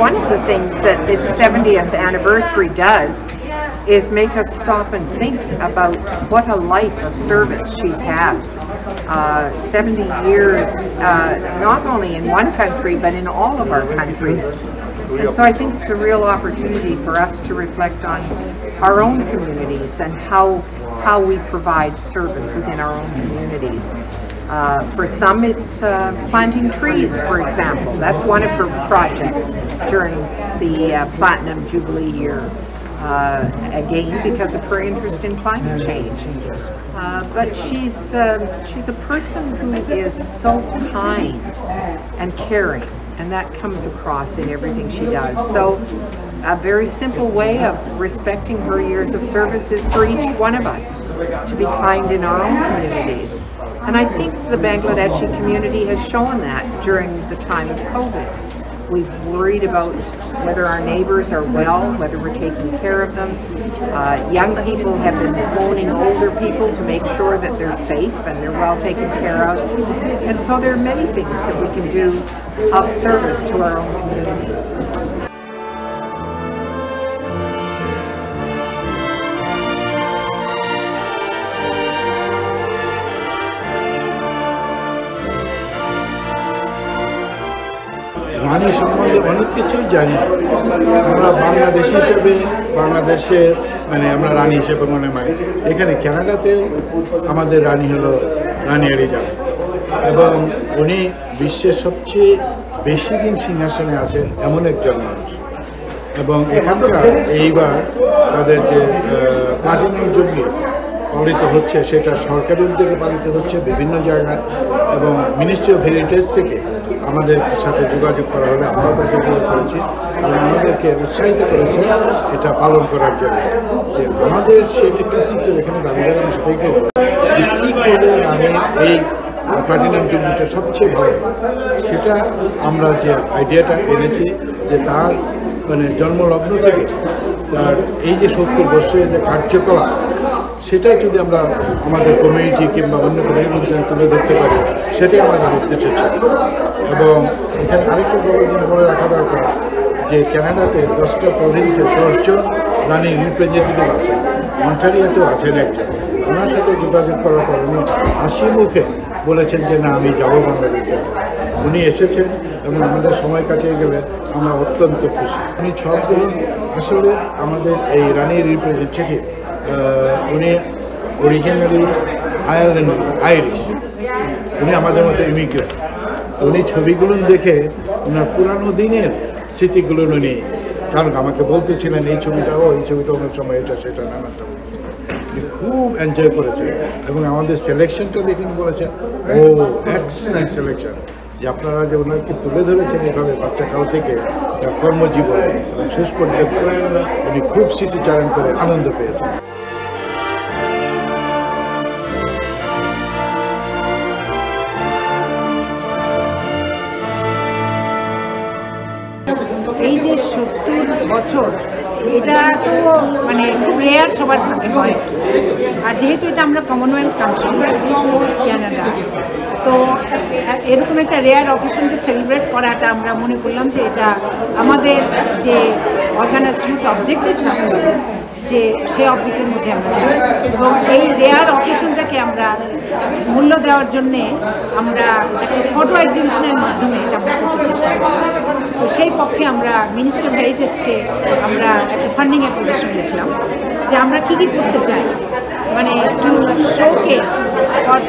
one of the things that this 70th anniversary does is make us stop and think about what a life of service she's had. 70 years, not only in one country, but in all of our countries. And so I think it's a real opportunity for us to reflect on our own communities and how we provide service within our own communities. For some, it's planting trees, for example. That's one of her projects during the Platinum Jubilee year. Again, because of her interest in climate change. But she's a person who is so kind and caring, and that comes across in everything she does. So a very simple way of respecting her years of service is for each one of us to be kind in our own communities. And I think the Bangladeshi community has shown that during the time of COVID. We've worried about whether our neighbors are well, whether we're taking care of them. Young people have been phoning older people to make sure that they're safe and they're well taken care of. And so there are many things that we can do of service to our own communities. রানী সম্বন্ধে অনেক কিছুই জানি। আমরা বাংলাদেশি হিসেবে বাংলাদেশে আমরা রানী হিসেবে মনে হয়। এখানে কানাডাতেও আমাদের রানী হলো রানী এলিজাবেথ, এবং উনি বিশ্বের সবচেয়ে বেশি দিন সিংহাসনে আছেন এমন একজন মানুষ। এবং এখানকার এইবার তাদের যে প্লাটিনাম জুবলি পালিত হচ্ছে, সেটা সরকারি উদ্যোগে পালিত হচ্ছে বিভিন্ন জায়গায়, এবং মিনিস্ট্রি অফ হেরিটেজ থেকে আমাদের সাথে যোগাযোগ করা হলে আমরাও তাকে যোগাযোগ করেছি এবং আমাদেরকে উৎসাহিত করেছে এটা পালন করার জন্য। যে আমাদের সেটি কৃতিত্ব এখানে দাবিদার আমি সেটাই করবো যে কী করে আমি এই প্লাটিনাম জুবলিটা সবচেয়ে ভালো, সেটা আমরা যে আইডিয়াটা এনেছি যে তার জন্মলগ্ন থেকে তার এই যে 70 বছরের যে কার্যকলাপ, সেটাই যদি আমরা আমাদের কমিউনিটি কিংবা অন্য কোনো অনুষ্ঠানে তুলে ধরতে পারি, সেটাই আমাদের উদ্দেশ্য ছিল। এবং এখানে আরেকটা বলে রাখা দরকার যে কানাডাতে 10টা প্রভিন্সে 10 জন রানিং রিপ্রেজেন্টেটিভ আছেন, অন্টারিওতেও আছেন একজন। ওনার সাথে যোগাযোগ করার পর উনি হাসি মুখে বলেছেন যে না, আমি যাবো বাংলাদেশে। উনি এসেছেন এবং আমাদের সময় কাটিয়ে গেলে আমরা অত্যন্ত খুশি। উনি সবগুলো আসলে আমাদের এই রানির রিপ্রেজেন্টেটিভ। উনি অরিজিনালি আইরিশ, উনি আমাদের মতো ইমিগ্রেন্ট। উনি ছবিগুলো দেখে ওনার পুরানো দিনের স্মৃতিগুলো উনি কারণ আমাকে বলতেছিলেন এই ছবিটা অনেক সময় এটা সেটা নানানটা উনি খুব এনজয় করেছেন। এবং আমাদের সিলেকশনটা দেখে বলেছেন ও এক্সেলেন্ট সিলেকশন, যে আপনারা যে ওনাকে তুলে ধরেছেন এভাবে বাচ্চাকাল থেকে তার কর্মজীবন শেষ পর্যন্ত উনি খুব স্মৃতিচারণ করে আনন্দ পেয়েছেন। এই যে 70 বছর, এটা তো খুব রেয়ার সবার ভাগে হয়। আর যেহেতু এটা আমরা কমনওয়েলথ কান্ট্রি ক্যানাডা, তো এরকম একটা রেয়ার অকেশনকে সেলিব্রেট করাটা আমরা মনে করলাম যে এটা আমাদের যে অর্গানাইজেশনস অবজেক্টিভস আছে, যে সেই অবজেক্টের মধ্যে আমরা যাই, এবং এই রেয়ার অকেশনটাকে আমরা মূল্য দেওয়ার জন্যে আমরা একটা ফটো এক্সিবিশনের মাধ্যমে এটা আমরা করতে চেষ্টা করলাম। তো সেই পক্ষে আমরা মিনিস্ট্রি অফ হেরিটেজকে আমরা একটা ফান্ডিং অ্যাপ্লিকেশন লিখলাম যে আমরা কী কী করতে চাই, two showcase or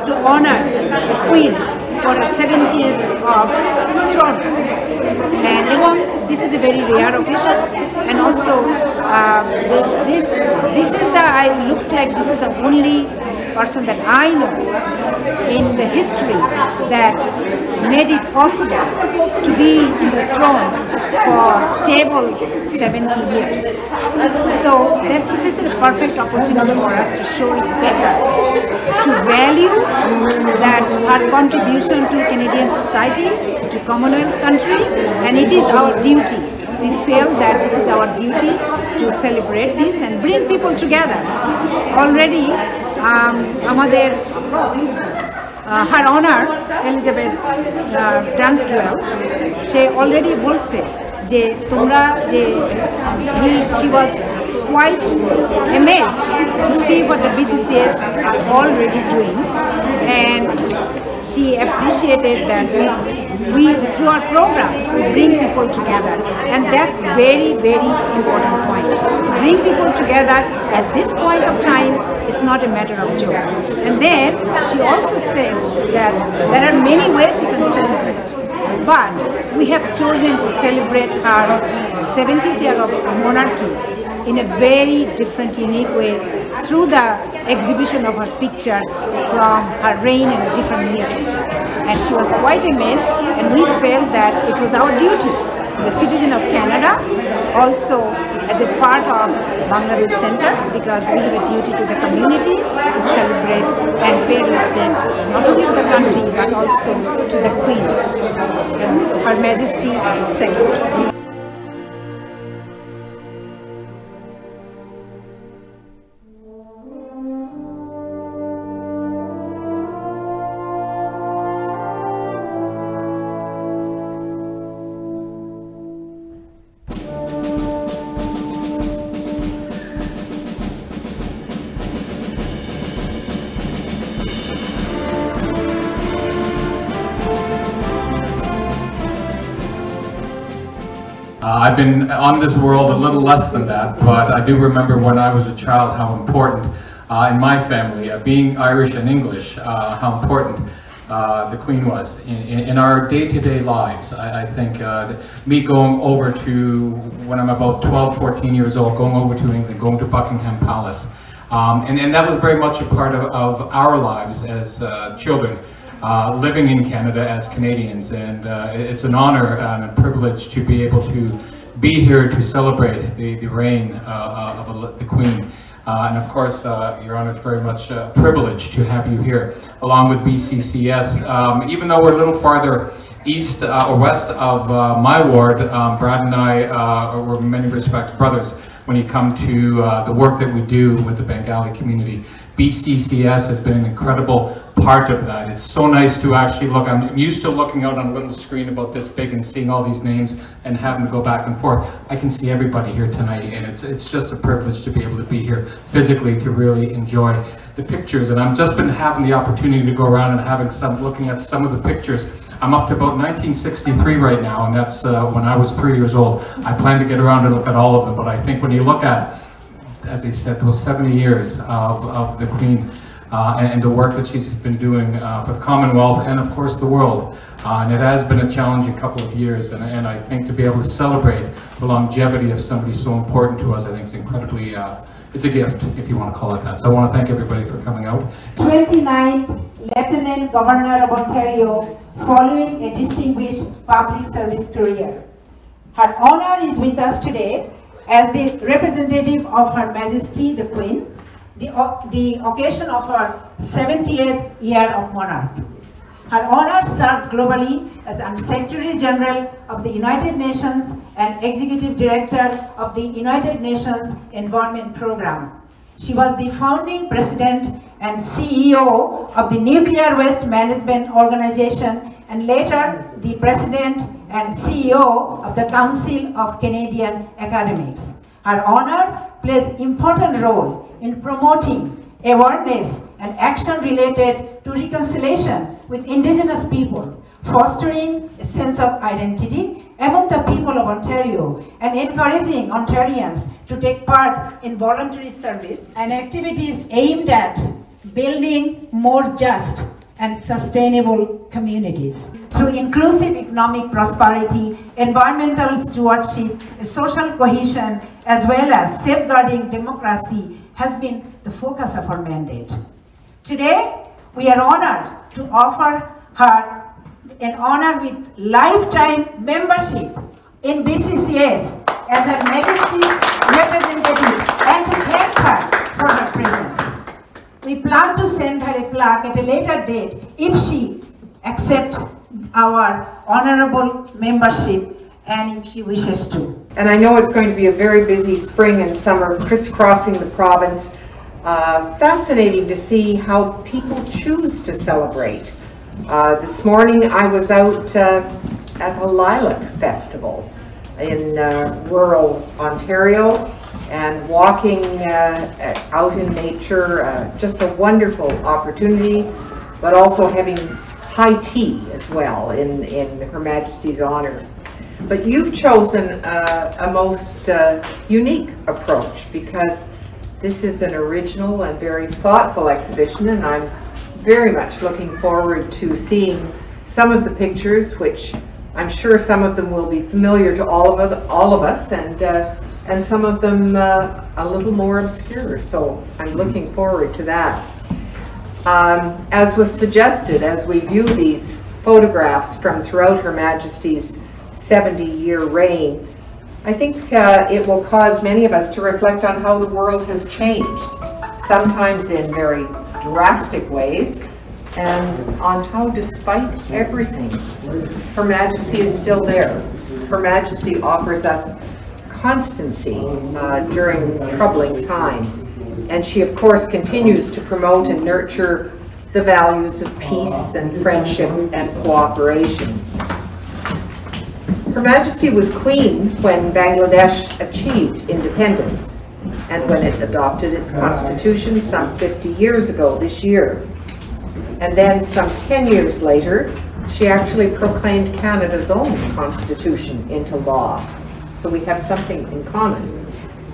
two honour the queen for a 70th of throne, and this is a very rare occasion, and also this is the looks like this is the only person that I know in the history that made it possible to be in the throne for stable 70 years. So this is a perfect opportunity for us to show respect, to value that her contribution to Canadian society, to Commonwealth country, and it is our duty. We feel that this is our duty to celebrate this and bring people together. Already আমাদের Her Honor Elizabeth Dunsdale, she already বলছে যে তোমরা যে she was quite amazed to see what the BCCS are already doing, and she appreciated that we through our programs we bring people together, and that's very important point. To bring people together at this point of time is not a matter of joke. And then she also said that there are many ways you can celebrate, but we have chosen to celebrate her 70th year of monarchy in a very different, unique way through the exhibition of her pictures from her reign in different years. And she was quite amazed, and we felt that it was our duty as a citizen of Canada, also as a part of Bangladesh Center, because we have a duty to the community to celebrate and pay respect not only to the country but also to the Queen. And Her Majesty is second. I've been on this world a little less than that, but I do remember when I was a child how important in my family, being Irish and English, how important the Queen was in our day-to-day lives. I think me going over to, when I'm about 12, 14 years old, going over to England, going to Buckingham Palace, and that was very much a part of our lives as children. Living in Canada as Canadians, and it's an honor and a privilege to be able to be here to celebrate the reign of the Queen. And of course, Your Honor, it's very much a privilege to have you here, along with BCCS. Even though we're a little farther east or west of my ward, Brad and I were in many respects brothers when you come to the work that we do with the Bengali community. BCCS has been an incredible part of that. It's so nice to actually look. I'm used to looking out on a little screen about this big and seeing all these names and having to go back and forth. I can see everybody here tonight, and it's just a privilege to be able to be here physically to really enjoy the pictures. And I've just been having the opportunity to go around and looking at some of the pictures. I'm up to about 1963 right now, and that's when I was 3 years old. I plan to get around and look at all of them, but I think when you look at, as I said, those 70 years of the Queen and the work that she's been doing for the Commonwealth and of course the world. And it has been a challenging couple of years, and I think to be able to celebrate the longevity of somebody so important to us, I think is incredibly, it's a gift, if you want to call it that. So I want to thank everybody for coming out. 29th Lieutenant Governor of Ontario, following a distinguished public service career. Her Honor is with us today as the representative of Her Majesty the Queen, the occasion of her 70th year of monarchy. Her Honor served globally as Secretary General of the United Nations and Executive Director of the United Nations Environment Program. She was the founding President and CEO of the Nuclear Waste Management Organization, and later the President and CEO of the Council of Canadian Academics. Her Honor plays important role in promoting awareness and action related to reconciliation with Indigenous people, fostering a sense of identity among the people of Ontario, and encouraging Ontarians to take part in voluntary service and activities aimed at building more just and sustainable communities. Through inclusive economic prosperity, environmental stewardship, social cohesion, as well as safeguarding democracy has been the focus of her mandate. Today, we are honored to offer her an honor with lifetime membership in BCCS as Her Majesty's representative, and to thank her for her presence. We plan to send her a plaque at a later date if she accepts our honorable membership and if she wishes to. And I know it's going to be a very busy spring and summer crisscrossing the province Fascinating to see how people choose to celebrate. This morning I was out at the Lilac Festival in rural Ontario and walking out in nature, just a wonderful opportunity, but also having high tea as well in Her Majesty's honor. But you've chosen a most unique approach, because this is an original and very thoughtful exhibition, and I'm very much looking forward to seeing some of the pictures, which I'm sure some of them will be familiar to all of us, and some of them a little more obscure. So I'm looking forward to that. As was suggested, as we view these photographs from throughout Her Majesty's 70-year reign, I think it will cause many of us to reflect on how the world has changed, sometimes in very drastic ways, and on how, despite everything, Her Majesty is still there. Her Majesty offers us constancy during troubling times, and she of course continues to promote and nurture the values of peace and friendship and cooperation. Her Majesty was Queen when Bangladesh achieved independence and when it adopted its constitution some 50 years ago this year. And then some 10 years later, she actually proclaimed Canada's own constitution into law. So we have something in common.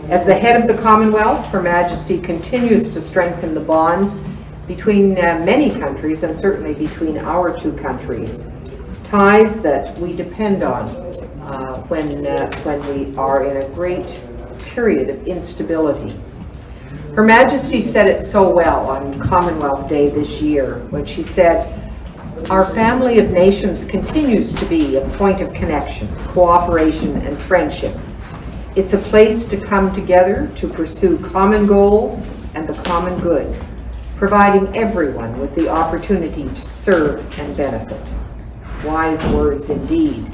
As the head of the Commonwealth, Her Majesty continues to strengthen the bonds between many countries, and certainly between our two countries. Ties that we depend on when we are in a great period of instability. Her Majesty said it so well on Commonwealth Day this year when she said, "Our family of nations continues to be a point of connection, cooperation, and friendship. It's a place to come together to pursue common goals and the common good, providing everyone with the opportunity to serve and benefit." Wise words indeed.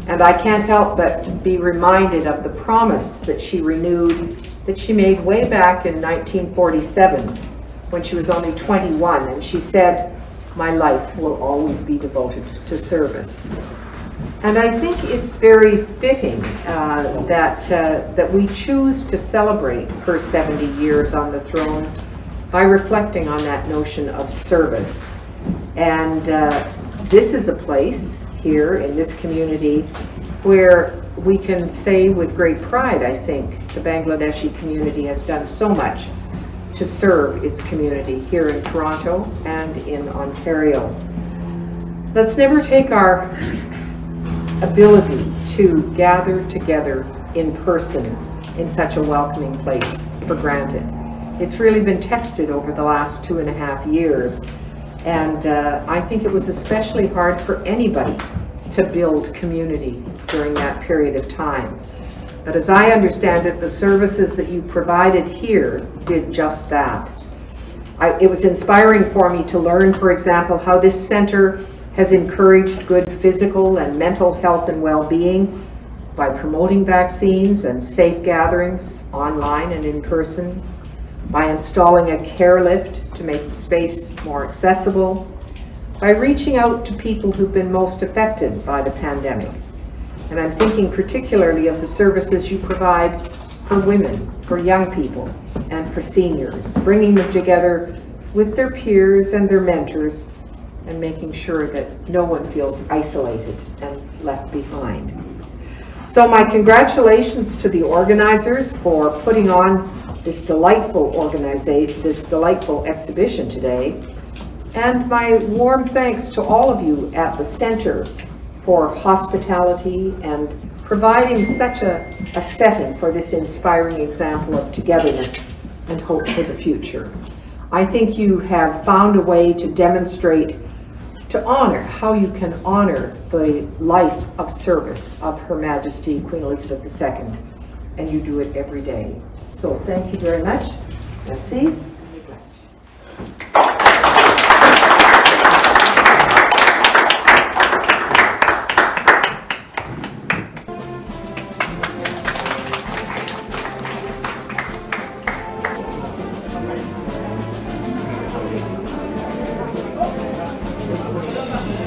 And I can't help but be reminded of the promise that she renewed, that she made way back in 1947 when she was only 21, and she said, "My life will always be devoted to service." And I think it's very fitting that we choose to celebrate her 70 years on the throne by reflecting on that notion of service. And this is a place here in this community where we can say with great pride, I think, the Bangladeshi community has done so much to serve its community here in Toronto and in Ontario. Let's never take our ability to gather together in person in such a welcoming place for granted. It's really been tested over the last 2.5 years, and I think it was especially hard for anybody to build community during that period of time. But as I understand it, the services that you provided here did just that. It was inspiring for me to learn, for example, how this center has encouraged good physical and mental health and well-being by promoting vaccines and safe gatherings online and in person, by installing a care lift to make the space more accessible, by reaching out to people who've been most affected by the pandemic. And I'm thinking particularly of the services you provide for women, for young people, and for seniors, bringing them together with their peers and their mentors, and making sure that no one feels isolated and left behind. So my congratulations to the organizers for putting on this delightful exhibition today, and my warm thanks to all of you at the center for hospitality and providing such a setting for this inspiring example of togetherness and hope for the future. I think you have found a way to demonstrate, to honor how you can honor the life of service of Her Majesty Queen Elizabeth II, and you do it every day. So thank you very much. Merci. ধন্যবাদ।